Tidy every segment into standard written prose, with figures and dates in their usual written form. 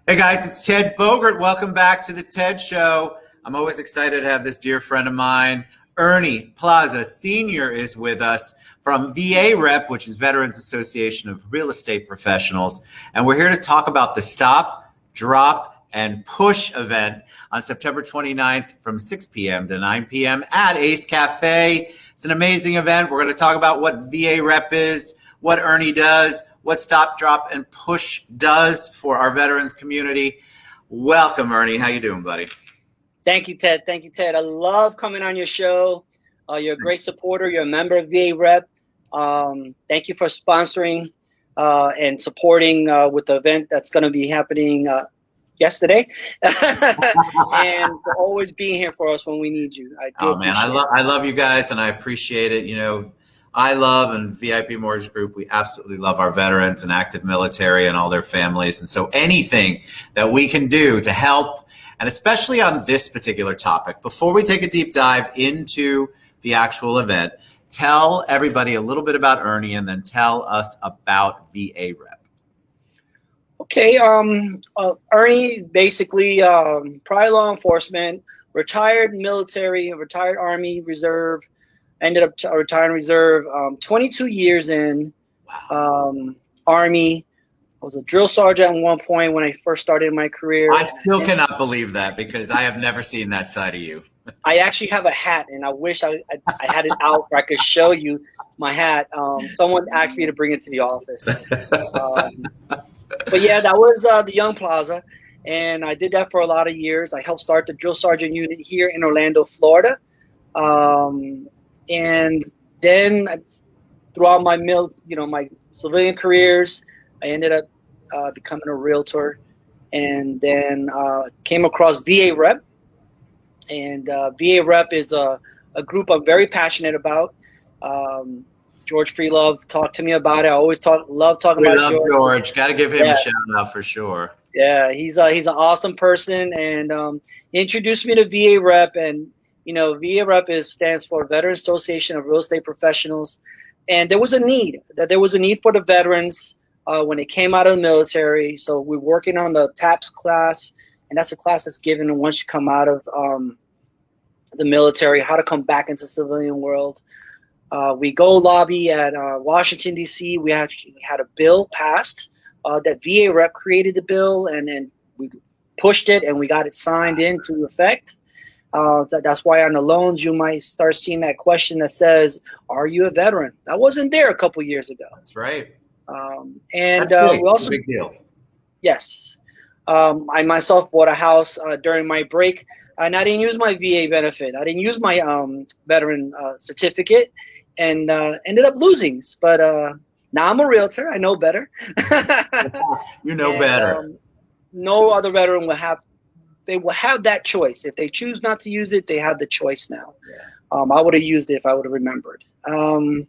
Hey guys, it's Ted Bogert. Welcome back to the Ted Show. I'm always excited to have this dear friend of mine, Ernie Plaza Sr. is with us from VAREP, which is Veterans Association of Real Estate Professionals. And we're here to talk about the Stop, Drop, and Push event on September 29th from 6 p.m. to 9 p.m. at Ace Cafe. It's an amazing event. We're going to talk about what VAREP is, what Ernie does, what Stop, Drop, and Push does for our veterans community. Welcome, Ernie. How you doing, buddy? Thank you, Ted. Thank you, Ted. I love coming on your show. You're a great supporter. You're a member of VAREP. Thank you for sponsoring and supporting with the event that's going to be happening yesterday, and for always being here for us when we need you. I love you guys, and I appreciate it. You know, I love and VIP Mortgage Group, we absolutely love our veterans and active military and all their families. And so anything that we can do to help, and especially on this particular topic, before we take a deep dive into the actual event, tell everybody a little bit about Ernie and then tell us about VAREP. Okay, Ernie, basically prior law enforcement, retired military, retired Army Reserve, ended up retiring reserve, 22 years in. Army. I was a drill sergeant at one point when I first started my career. I still cannot believe that because I have never seen that side of you. I actually have a hat, and I wish I had it out where I could show you my hat. Someone asked me to bring it to the office. But yeah, that was the Young Plaza, and I did that for a lot of years. I helped start the drill sergeant unit here in Orlando, Florida. And then throughout my my civilian careers, I ended up becoming a realtor, and then came across VAREP. And VAREP is a group I'm very passionate about. George Freelove talked to me about it. I always love talking about George. George. Got to give him a shout out for sure. Yeah, he's an awesome person, and he introduced me to VAREP. And VAREP stands for Veterans Association of Real Estate Professionals, and there was a need for the veterans when they came out of the military. So we're working on the TAPS class, and that's a class that's given once you come out of the military, how to come back into the civilian world. We go lobby at Washington, D.C. We actually had a bill passed that VAREP created the bill, and then we pushed it, and we got it signed into effect. That's why on the loans, you might start seeing that question that says, are you a veteran? That wasn't there a couple years ago. That's right. And That's big. we also, big deal. Yes. I myself bought a house during my break, and I didn't use my VA benefit. I didn't use my veteran certificate, and ended up losing. But now I'm a realtor. I know better. You know better. No other veteran will have. They will have that choice. If they choose not to use it, they have the choice now. Yeah. I would have used it if I would have remembered. So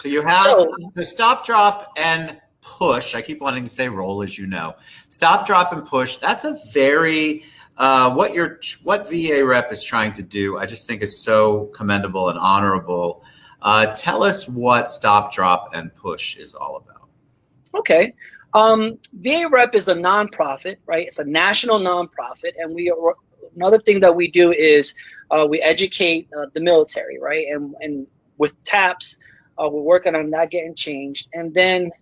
you have the Stop, Drop, and Push. I keep wanting to say roll, as you know. Stop, Drop, and Push. That's a very what VAREP is trying to do. I just think is so commendable and honorable. Tell us what Stop, Drop, and Push is all about. Okay. VAREP is a nonprofit, right? It's a national nonprofit, and another thing that we do is we educate the military, right? And with TAPS, we're working on that getting changed, and then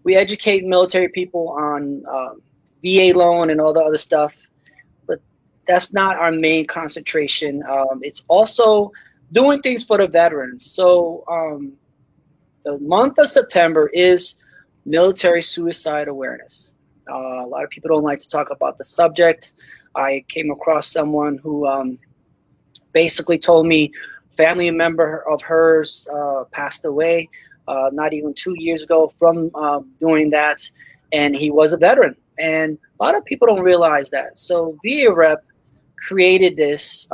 we educate military people on VA loan and all the other stuff. But that's not our main concentration. It's also doing things for the veterans. So the month of September is Military Suicide Awareness. A lot of people don't like to talk about the subject. I came across someone who basically told me a family member of hers passed away not even 2 years ago from doing that, and he was a veteran. And a lot of people don't realize that. So VAREP created this.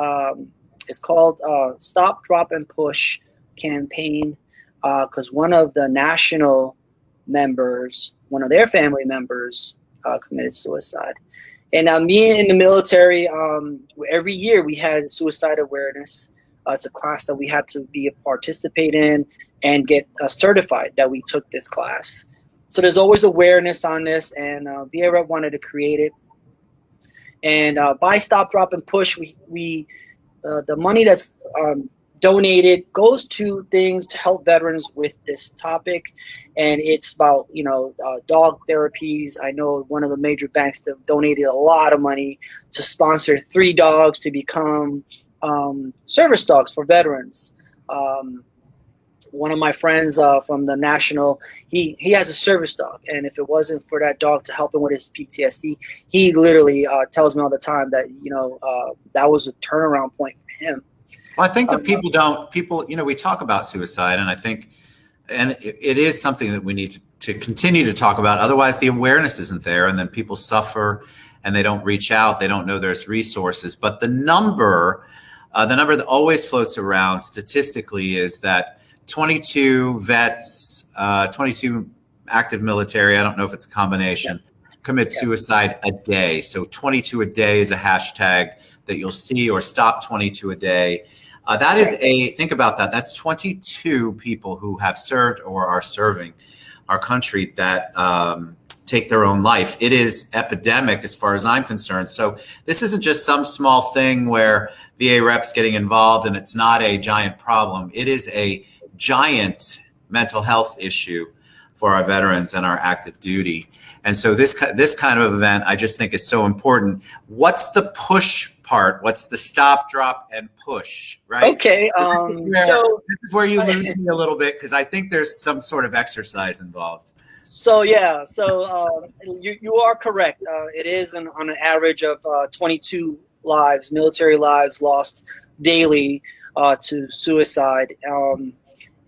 It's called Stop, Drop, and Push campaign because one of the national members, one of their family members committed suicide. And me in the military, every year we had suicide awareness. It's a class that we had to participate in and get certified that we took this class. So there's always awareness on this, and VAREP wanted to create it. And by Stop, Drop, and Push, we the money that's donated goes to things to help veterans with this topic, and it's about dog therapies. I know one of the major banks that donated a lot of money to sponsor 3 dogs to become service dogs for veterans. One of my friends from the National, he has a service dog, and if it wasn't for that dog to help him with his PTSD, he literally tells me all the time that that was a turnaround point for him. Well, I think that people, we talk about suicide, and I think, and it is something that we need to continue to talk about. Otherwise, the awareness isn't there, and then people suffer, and they don't reach out. They don't know there's resources. But the number that always floats around statistically is that 22 vets, 22 active military, I don't know if it's a combination, commit suicide a day. So 22 a day is a hashtag that you'll see, or Stop 22 a day. That is think about that. That's 22 people who have served or are serving our country that take their own life. It is epidemic as far as I'm concerned. So this isn't just some small thing where VA reps getting involved and it's not a giant problem. It is a giant mental health issue for our veterans and our active duty. And so this kind of event, I just think is so important. What's the push part? What's the stop, drop, and push, right? Okay. This is where you lose me a little bit, because I think there's some sort of exercise involved. So you are correct. It is on an average of 22 lives, military lives lost daily to suicide.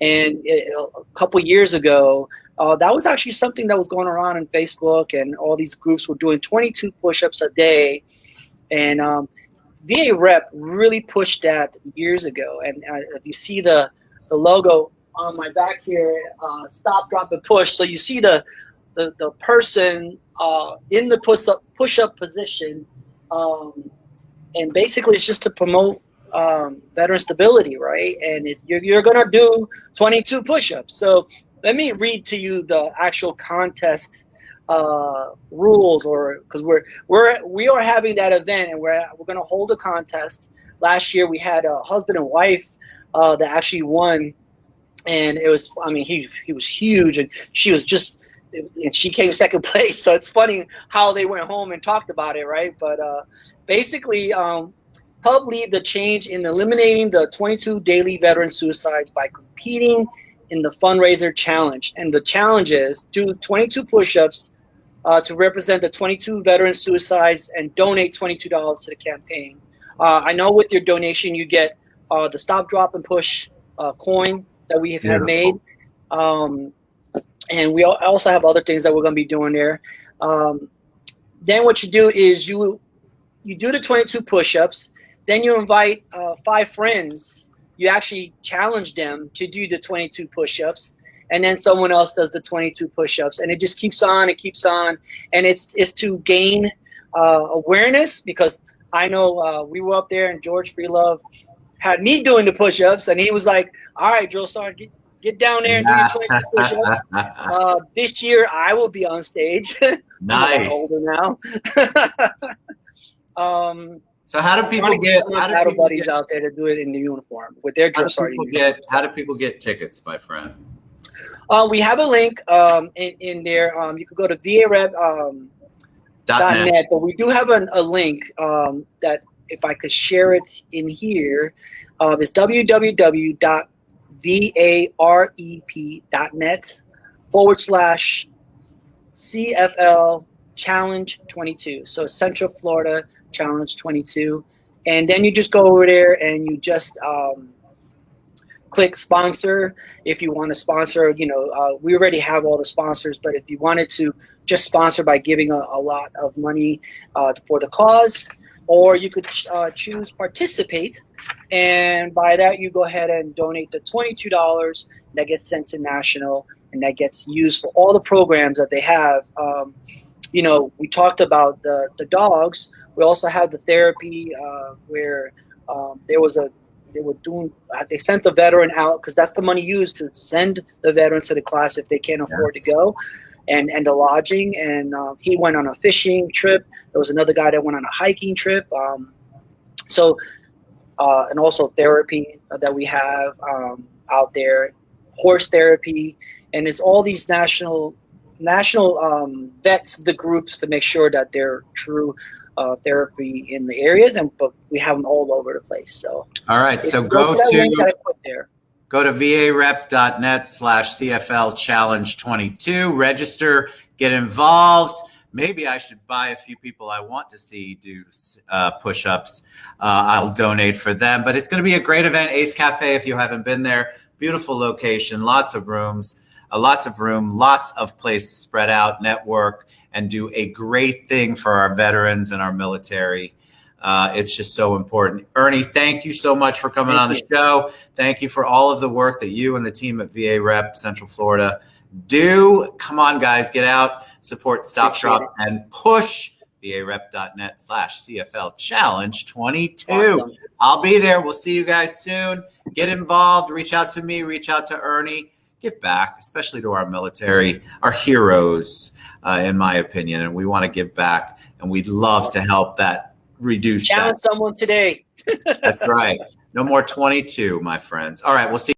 And a couple years ago, that was actually something that was going around on Facebook, and all these groups were doing 22 push-ups a day. And VA Rep really pushed that years ago. And if you see the logo on my back here, Stop, Drop, and Push. So you see the person in the push-up position, and basically it's just to promote veteran stability, right? And you're gonna do 22 push-ups. So let me read to you the actual contest rules, or because we are having that event, and we're gonna hold a contest. Last year we had a husband and wife that actually won, and it was, I mean, he was huge, and she came second place. So it's funny how they went home and talked about it, right? But basically, help lead the change in eliminating the 22 daily veteran suicides by competing in the Fundraiser challenge. And the challenge is do 22 push-ups to represent the 22 veteran suicides and donate $22 to the campaign. I know with your donation you get the Stop, Drop, and Push coin that we have had made. And we also have other things that we're going to be doing there. Then what you do is you do the 22 push-ups. Then you invite 5 friends. You actually challenge them to do the 22 push-ups, and then someone else does the 22 push-ups, and it just keeps on. It keeps on, and it's to gain awareness, because I know we were up there, and George Freelove had me doing the push-ups, and he was like, "All right, Joe Star, get down there and do your 22 push-ups." This year I will be on stage. Nice. I'm older now. So how do people get buddies out there to do it in the uniform with their drill sergeant uniforms? How do people get tickets, my friend? We have a link in there. You could go to VAREP.net, but we do have a link that, if I could share it in here, it's www.varep.net/CFL Challenge 22. So Central Florida Challenge 22, and then you just go over there and you just click sponsor. If you want to sponsor, we already have all the sponsors, but if you wanted to just sponsor by giving a lot of money for the cause, or you could choose participate, and by that you go ahead and donate the $22 that gets sent to national, and that gets used for all the programs that they have. We talked about the dogs. We also have the therapy where they sent the veteran out, because that's the money used to send the veteran to the class if they can't afford to go. and the lodging. And he went on a fishing trip. There was another guy that went on a hiking trip. And also therapy that we have out there, horse therapy, and it's all these national vets the groups to make sure that they're true therapy in the areas, but we have them all over the place. So all right, so go to link that I put there. Go to varep.net/CFL Challenge 22, register, get involved. Maybe I should buy a few people I want to see do push-ups. I'll donate for them. But it's going to be a great event. Ace Cafe, if you haven't been there, beautiful location, lots of rooms, lots of room, lots of place to spread out, network, and do a great thing for our veterans and our military. It's just so important. Ernie, thank you so much for coming on the show. Thank you for all of the work that you and the team at VAREP Central Florida do. Come on, guys, get out, support, stop, drop, and push. varep.net/CFL Challenge 22. Awesome. I'll be there. We'll see you guys soon. Get involved. Reach out to me. Reach out to Ernie. Give back, especially to our military, our heroes, in my opinion. And we want to give back, and we'd love to help that reduce. Challenge someone today. That's right. No more 22, my friends. All right, we'll see.